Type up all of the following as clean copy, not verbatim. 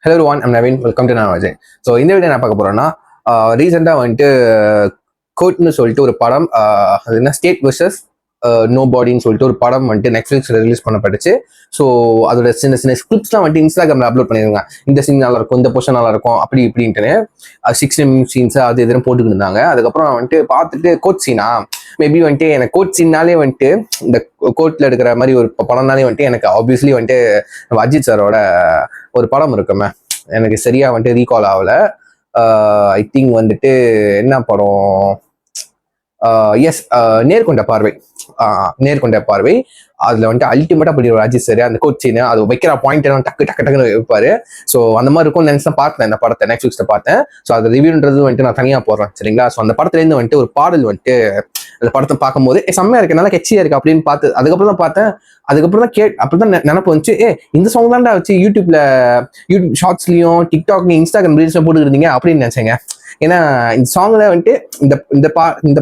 Hello everyone, I'm Naveen. Welcome to Navaje. So இந்த video நான் பார்க்க போறேன்னா ரீசெண்டாக வந்துட்டு கோட்னு சொல்லிட்டு ஒரு படம், அது என்ன ஸ்டேட் வர்சஸ் நோ பாடின்னு சொல்லிட்டு ஒரு படம் வந்துட்டு நெட்ஃப்ளிக்ஸில் ரிலீஸ் பண்ணப்பட்டுச்சு. ஸோ அதோட சின்ன சின்ன ஸ்கிரிப்ட்ஸ்லாம் வந்துட்டு இன்ஸ்டாகிராமில் அப்லோட் பண்ணியிருந்தாங்க. இந்த சீன் நல்லா இருக்கும், இந்த போர்ஷன் நல்லா இருக்கும், அப்படி இப்படின்ட்டு 16 சீன்ஸ் அது எதுவும் போட்டுக்கிட்டு இருந்தாங்க. அதுக்கப்புறம் வந்துட்டு பார்த்துட்டு கோட் சீனா மேபி வந்துட்டு எனக்கு கோட் சீன்னாலே வந்துட்டு இந்த கோர்ட்ல எடுக்கிற மாதிரி ஒரு படம்னாலே வந்துட்டு எனக்கு ஆப்வியஸ்லி வந்துட்டு நம்ம அஜித் சாரோட ஒரு படம் இருக்குமே, எனக்கு சரியா வந்துட்டு ரீகால் ஆகல. ஐ திங்க் வந்துட்டு என்ன படம், எஸ், நேர்கொண்ட பார்வை. நேர்கொண்ட பார்வை அதுல வந்துட்டு அல்டிமேட்டா பண்ணி ஒரு அஜித் சார் அந்த கோச்சின்னு அது வைக்கிற பாயிண்ட் எல்லாம் டக்கு டக்கு டக்குன்னு வைப்பாரு. ஸோ அந்த மாதிரி இருக்கும் நினைச்சு தான் பார்த்தேன் இந்த படத்தை, நெட்ஃபிளிக்ஸ்ல பார்த்தேன். ஸோ அது ரிவ்யூன்றது வந்துட்டு நான் தனியா போடுறேன், சரிங்களா? ஸோ அந்த படத்துலேருந்து வந்துட்டு ஒரு பாடல் வந்துட்டு அந்த படத்தை பார்க்கும்போது செம்மையா இருக்கு, நல்லா கெச்சியா இருக்கு அப்படின்னு பார்த்து அதுக்கப்புறம் தான் பார்த்தேன். அதுக்கப்புறம் தான் அப்படிதான் நினப்பு வந்துச்சு, இந்த சாங் தான்டா வச்சு யூடியூப் ஷார்ட்ஸ்லயும் டிக்டாக்லயும் இன்ஸ்டாகிராம் ரீல்ஸ்ல போட்டுக்கிட்டீங்க அப்படின்னு நினைச்சேங்க. ஏன்னா இந்த சாங்ல வந்துட்டு இந்த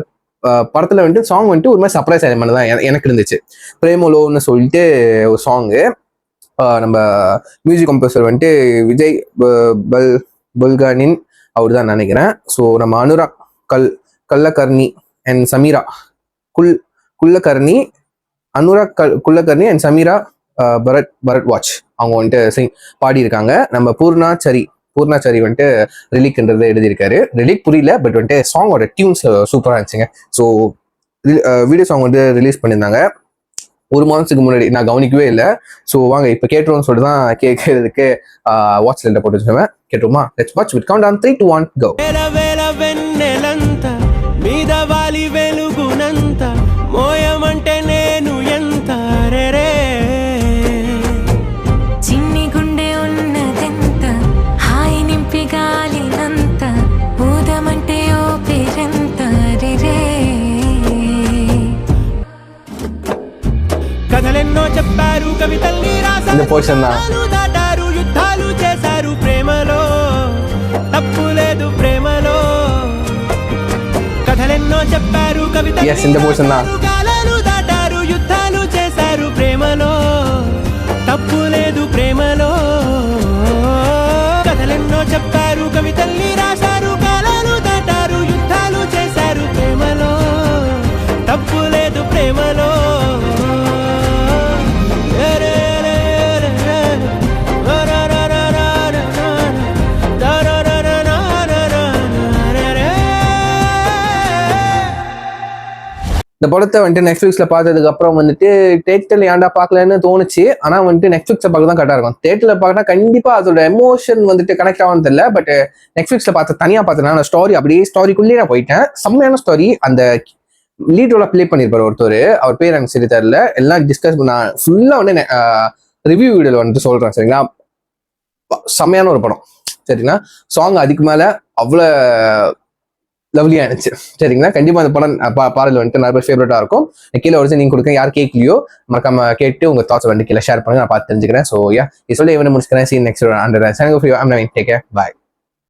படத்துல வந்துட்டு சாங் வந்துட்டு ஒரு மாதிரி சர்ப்ரைஸ் எலிமெண்ட் தான் எனக்கு இருந்துச்சு. பிரேமலோன்னு சொல்லிட்டு ஒரு சாங்கு, நம்ம மியூசிக் கம்போசர் வந்துட்டு விஜய் பல்கானின் அவர் தான் நினைக்கிறேன். ஸோ நம்ம Anurag Kulkarni and Sameera Kulkarni, Anurag Kulkarni and Sameera Bharat watch அவங்க வந்துட்டு பாடியிருக்காங்க. நம்ம பூர்ணாச்சாரி வந்துட்டு ரிலிக்ன்றது எழுதியிருக்காரு. ரிலிக் புரியல, பட் வந்துட்டு சாங்கோட டியூன்ஸ் சூப்பராக இருந்துச்சுங்க. ஸோ வீடியோ சாங் வந்து ரிலீஸ் பண்ணியிருந்தாங்க ஒரு மாதத்துக்கு முன்னாடி, நான் கவனிக்கவே இல்லை. ஸோ வாங்க இப்போ கேட்டுருவோம்னு சொல்லிட்டு தான் கேட்கறதுக்கு வாட்ச் லிஸ்ட்ல போட்டு வச்சுக்கோங்க. கேட்டுருமா? Let's watch with count on 3 2 1 go. మీదవాలి వెలుగునంత మోయమంటే నేను ఎంత రే చిన్ని గుండె ఉన్నదెంత హాయి నింపి గాలినంత ఊదమంటే ఓ పేరెంత రే కథలెన్నో చెప్పారు, కవితల్ని రాశారు, దాటారు, యుద్ధాలు చేశారు, ప్రేమలో తప్పు లేదు, ప్రేమలో కథలెన్నో చెప్పారు, కవితలు దాటారు, యుద్ధాలు చేశారు, ప్రేమలో తప్పు లేదు, ప్రేమలో కథలెన్నో చెప్పారు, కవితల్ని రాశారు, కాలాలు దాటారు, యుద్ధాలు చేశారు, ప్రేమలో తప్పు లేదు, ప్రేమలో இந்த படத்தை வந்துட்டு நெட்ஃபிளிக்ஸ்ல பார்த்ததுக்கு அப்புறம் வந்துட்டு தேட்டர்ல ஏன்டா பார்க்கலன்னு தோணுச்சு. ஆனா வந்துட்டு நெட்ஃபிளிக்ஸ்ல பார்க்க தான் கரெக்டா இருக்கும். தேட்டர்ல பார்த்தா கண்டிப்பா அதோட எமோஷன் வந்துட்டு கனெக்ட் ஆகும் தெரியல. பட் நெட்ஃபிளிக்ஸ்ல தனியா பார்த்தேன் ஸ்டோரி, அப்படியே ஸ்டோரிக்குள்ளேயே நான் போயிட்டேன். செம்மையான ஸ்டோரி. அந்த லீட் ரோல பிளே பண்ணிருப்பாரு ஒருத்தர், அவர் பேர் எனக்கு சரி தெரியல. எல்லாம் டிஸ்கஸ் பண்ண ஃபுல்லா வந்து ரிவ்யூ வீடியோல வந்துட்டு சொல்றேன், சரிங்களா? செம்மையான ஒரு படம், சரிங்களா? சாங் அதுக்கு மேல அவ்வளவு லவ்லியா இருந்துச்சு, சரிங்களா? கண்டிப்பா அந்த படம் பாடல் வந்துட்டு நிறைய ஃபேவரட்டா இருக்கும். கீழே ஒரு நீங்க கொடுக்க யார் கேட்கலையோ மறக்காம கேட்டு உங்க தாட்ஸ் வந்து கீழே ஷேர் பண்ணுங்க, நான் பார்த்து தெரிஞ்சுக்கிறேன். ஸோ யா இது சொல்லி முடிச்சுக்கிறேன். See you next time. Take care. Bye.